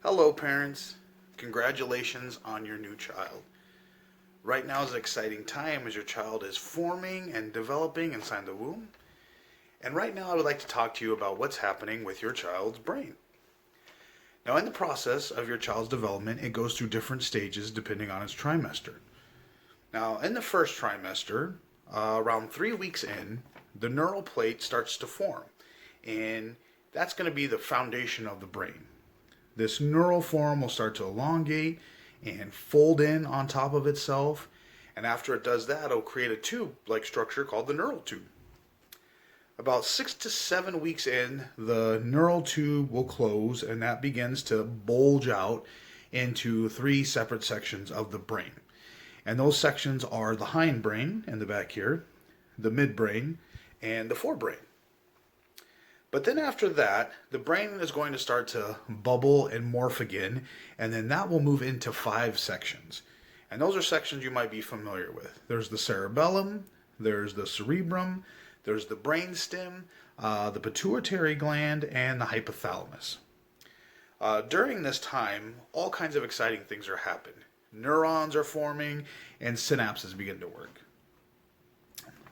Hello, parents. Congratulations on your new child. Right now is an exciting time as your child is forming and developing inside the womb. And right now, I would like to talk to you about what's happening with your child's brain. Now, in the process of your child's development, it goes through different stages depending on its trimester. Now, in the first trimester, around 3 weeks in, the neural plate starts to form. And that's going to be the foundation of the brain. This neural form will start to elongate and fold in on top of itself. And after it does that, it'll create a tube like structure called the neural tube. About 6 to 7 weeks in, the neural tube will close and that begins to bulge out into three separate sections of the brain. And those sections are the hindbrain in the back here, the midbrain, and the forebrain. But then after that, the brain is going to start to bubble and morph again, and then that will move into 5 sections. And those are sections you might be familiar with. There's the cerebellum, there's the cerebrum, there's the brainstem, the pituitary gland, and the hypothalamus. During this time, all kinds of exciting things are happening. Neurons are forming, and synapses begin to work.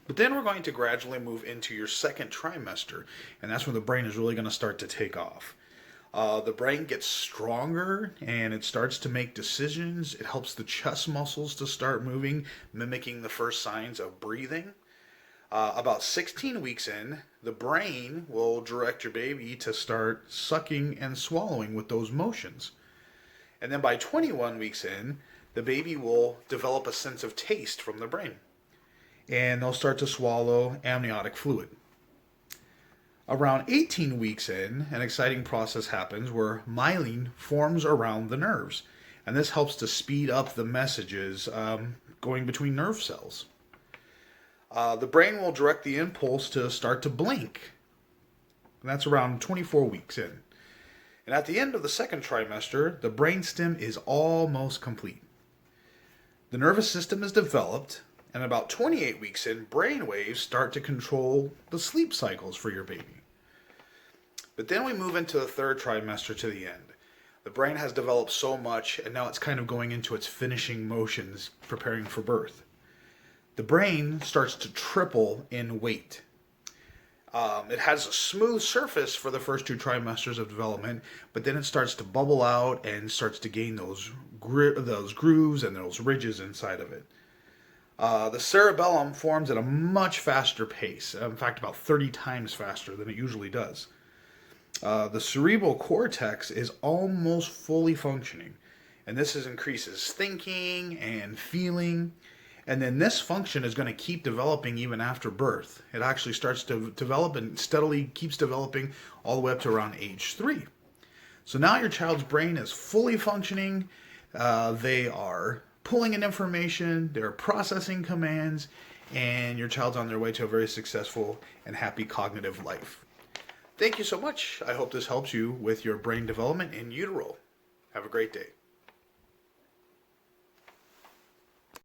But then we're going to gradually move into your second trimester, and that's when the brain is really going to start to take off. The brain gets stronger and it starts to make decisions. It helps the chest muscles to start moving, mimicking the first signs of breathing. About 16 weeks in, the brain will direct your baby to start sucking and swallowing with those motions. And then by 21 weeks in, the baby will develop a sense of taste from the brain. And they'll start to swallow amniotic fluid. Around 18 weeks in, an exciting process happens where myelin forms around the nerves. And this helps to speed up the messages going between nerve cells. The brain will direct the impulse to start to blink. And that's around 24 weeks in. And at the end of the second trimester, the brainstem is almost complete. The nervous system is developed, and about 28 weeks in, brain waves start to control the sleep cycles for your baby. But then we move into the third trimester to the end. The brain has developed so much, and now it's kind of going into its finishing motions, preparing for birth. The brain starts to triple in weight. It has a smooth surface for the first 2 trimesters of development, but then it starts to bubble out and starts to gain those grooves and those ridges inside of it. The cerebellum forms at a much faster pace, in fact about 30 times faster than it usually does. The cerebral cortex is almost fully functioning, and this increases thinking and feeling. And then this function is going to keep developing even after birth. It actually starts to develop and steadily keeps developing all the way up to around age 3. So now your child's brain is fully functioning. They are pulling in information, they're processing commands, and your child's on their way to a very successful and happy cognitive life. Thank you so much. I hope this helps you with your brain development in utero. Have a great day.